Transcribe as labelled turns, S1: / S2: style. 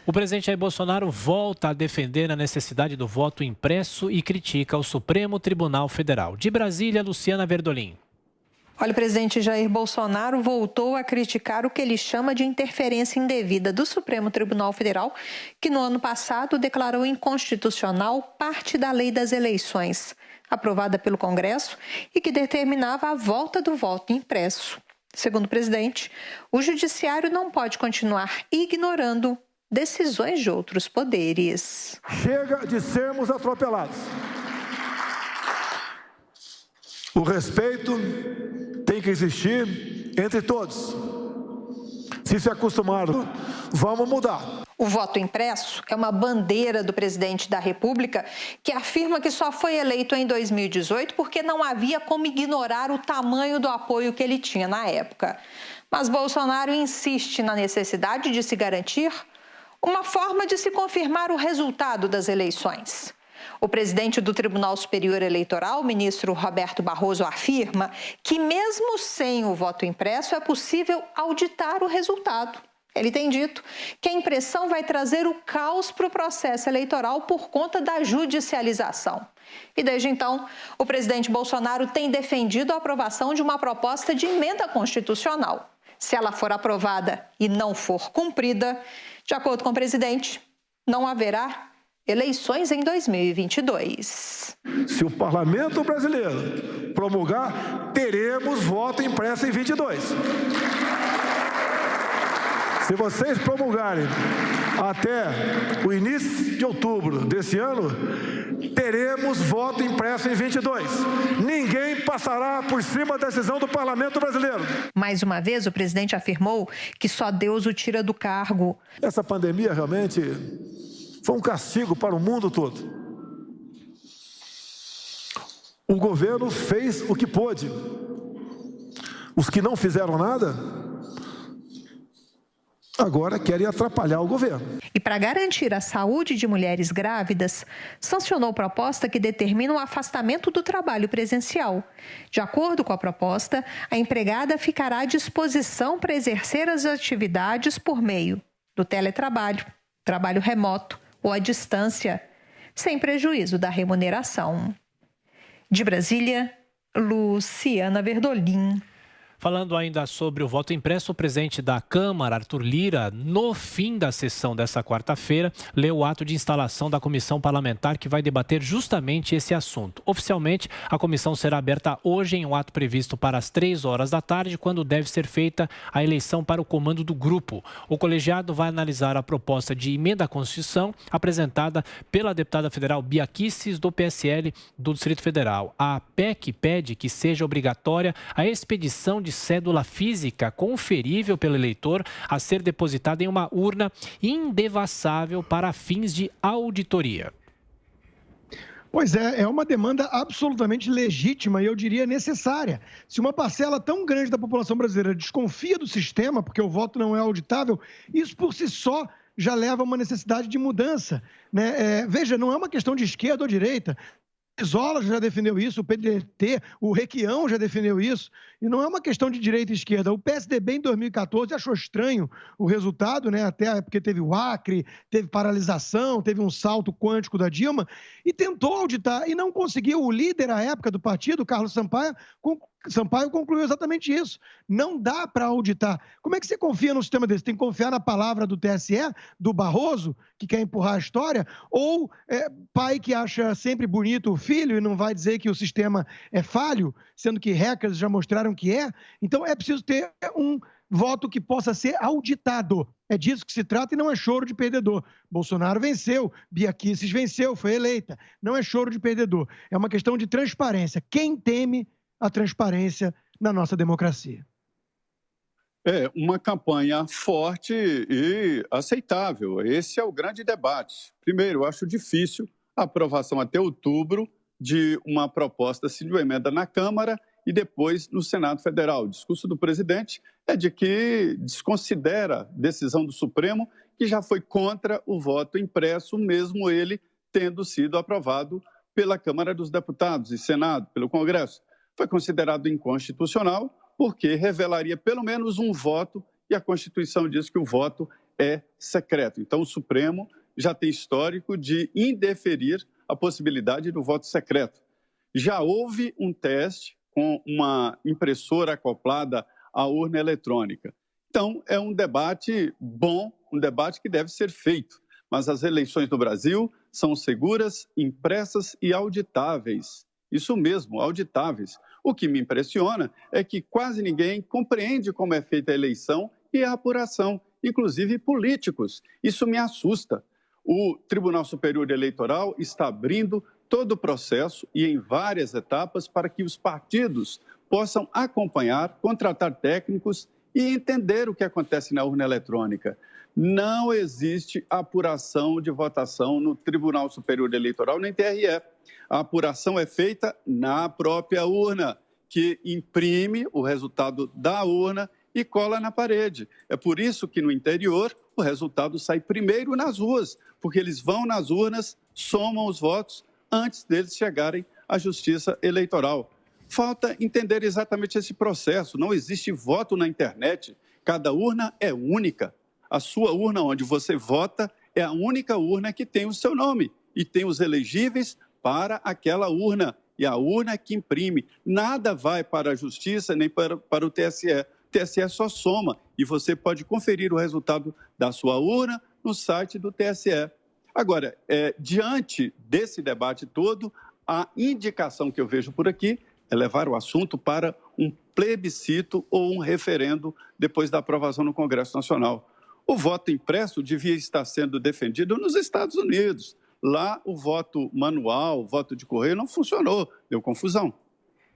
S1: O presidente Jair Bolsonaro volta a defender a necessidade do voto impresso e critica o Supremo Tribunal Federal. De Brasília, Luciana Verdolim.
S2: Olha, o presidente Jair Bolsonaro voltou a criticar o que ele chama de interferência indevida do Supremo Tribunal Federal, que no ano passado declarou inconstitucional parte da Lei das Eleições, aprovada pelo Congresso e que determinava a volta do voto impresso. Segundo o presidente, o judiciário não pode continuar ignorando decisões de outros poderes.
S3: Chega de sermos atropelados. O respeito tem que existir entre todos. Se se acostumaram, vamos mudar.
S2: O voto impresso é uma bandeira do presidente da República que afirma que só foi eleito em 2018 porque não havia como ignorar o tamanho do apoio que ele tinha na época. Mas Bolsonaro insiste na necessidade de se garantir uma forma de se confirmar o resultado das eleições. O presidente do Tribunal Superior Eleitoral, o ministro Roberto Barroso, afirma que mesmo sem o voto impresso é possível auditar o resultado. Ele tem dito que a impressão vai trazer o caos para o processo eleitoral por conta da judicialização. E desde então, o presidente Bolsonaro tem defendido a aprovação de uma proposta de emenda constitucional. Se ela for aprovada e não for cumprida, de acordo com o presidente, não haverá eleições em 2022.
S3: Se o parlamento brasileiro promulgar, teremos voto impresso em 22. Se vocês promulgarem até o início de outubro desse ano, teremos voto impresso em 22. Ninguém passará por cima da decisão do parlamento brasileiro.
S2: Mais uma vez, o presidente afirmou que só Deus o tira do cargo.
S3: Essa pandemia realmente foi um castigo para o mundo todo. O governo fez o que pôde. Os que não fizeram nada agora querem atrapalhar o governo.
S2: E para garantir a saúde de mulheres grávidas, sancionou proposta que determina o afastamento do trabalho presencial. De acordo com a proposta, a empregada ficará à disposição para exercer as atividades por meio do teletrabalho, trabalho remoto ou à distância, sem prejuízo da remuneração. De Brasília, Luciana Verdolim.
S1: Falando ainda sobre o voto impresso, o presidente da Câmara, Arthur Lira, no fim da sessão dessa quarta-feira, leu o ato de instalação da comissão parlamentar que vai debater justamente esse assunto. Oficialmente, a comissão será aberta hoje em um ato previsto para as 3 horas da tarde, quando deve ser feita a eleição para o comando do grupo. O colegiado vai analisar a proposta de emenda à Constituição apresentada pela deputada federal Bia Kicis, do PSL do Distrito Federal. A PEC pede que seja obrigatória a expedição de cédula física conferível pelo eleitor a ser depositada em uma urna indevassável para fins de auditoria.
S4: Pois é uma demanda absolutamente legítima e eu diria necessária. Se uma parcela tão grande da população brasileira desconfia do sistema, porque o voto não é auditável, isso por si só já leva a uma necessidade de mudança, né? Veja, não é uma questão de esquerda ou direita. Isola já defendeu isso, o PDT, o Requião já defendeu isso, e não é uma questão de direita e esquerda. O PSDB em 2014 achou estranho o resultado, né? Até porque teve o Acre, teve paralisação, teve um salto quântico da Dilma, e tentou auditar e não conseguiu. O líder à época do partido, Carlos Sampaio, concluiu exatamente isso. Não dá para auditar. Como é que você confia num sistema desse? Tem que confiar na palavra do TSE, do Barroso, que quer empurrar a história, ou pai que acha sempre bonito o filho e não vai dizer que o sistema é falho, sendo que hackers já mostraram que é. Então é preciso ter um voto que possa ser auditado. É disso que se trata e não é choro de perdedor. Bolsonaro venceu, Bia Kicis venceu, foi eleita. Não é choro de perdedor. É uma questão de transparência. Quem teme a transparência na nossa democracia?
S5: É uma campanha forte e aceitável. Esse é o grande debate. Primeiro, eu acho difícil a aprovação até outubro de uma proposta de uma emenda na Câmara e depois no Senado Federal. O discurso do presidente é de que desconsidera a decisão do Supremo, que já foi contra o voto impresso, mesmo ele tendo sido aprovado pela Câmara dos Deputados e Senado, pelo Congresso. Foi considerado inconstitucional porque revelaria pelo menos um voto e a Constituição diz que o voto é secreto. Então, o Supremo já tem histórico de indeferir a possibilidade do voto secreto. Já houve um teste com uma impressora acoplada à urna eletrônica. Então, é um debate bom, um debate que deve ser feito. Mas as eleições no Brasil são seguras, impressas e auditáveis. Isso mesmo, auditáveis. O que me impressiona é que quase ninguém compreende como é feita a eleição e a apuração, inclusive políticos. Isso me assusta. O Tribunal Superior Eleitoral está abrindo todo o processo e em várias etapas para que os partidos possam acompanhar, contratar técnicos e entender o que acontece na urna eletrônica. Não existe apuração de votação no Tribunal Superior Eleitoral, nem TRE. A apuração é feita na própria urna, que imprime o resultado da urna e cola na parede. É por isso que no interior o resultado sai primeiro nas ruas, porque eles vão nas urnas, somam os votos antes deles chegarem à Justiça Eleitoral. Falta entender exatamente esse processo. Não existe voto na internet. Cada urna é única. A sua urna onde você vota é a única urna que tem o seu nome e tem os elegíveis para aquela urna. E a urna é que imprime. Nada vai para a Justiça nem para o TSE. O TSE só soma e você pode conferir o resultado da sua urna no site do TSE. Agora, diante desse debate todo, a indicação que eu vejo por aqui é levar o assunto para um plebiscito ou um referendo depois da aprovação no Congresso Nacional. O voto impresso devia estar sendo defendido nos Estados Unidos. Lá, o voto manual, o voto de correio não funcionou, deu confusão.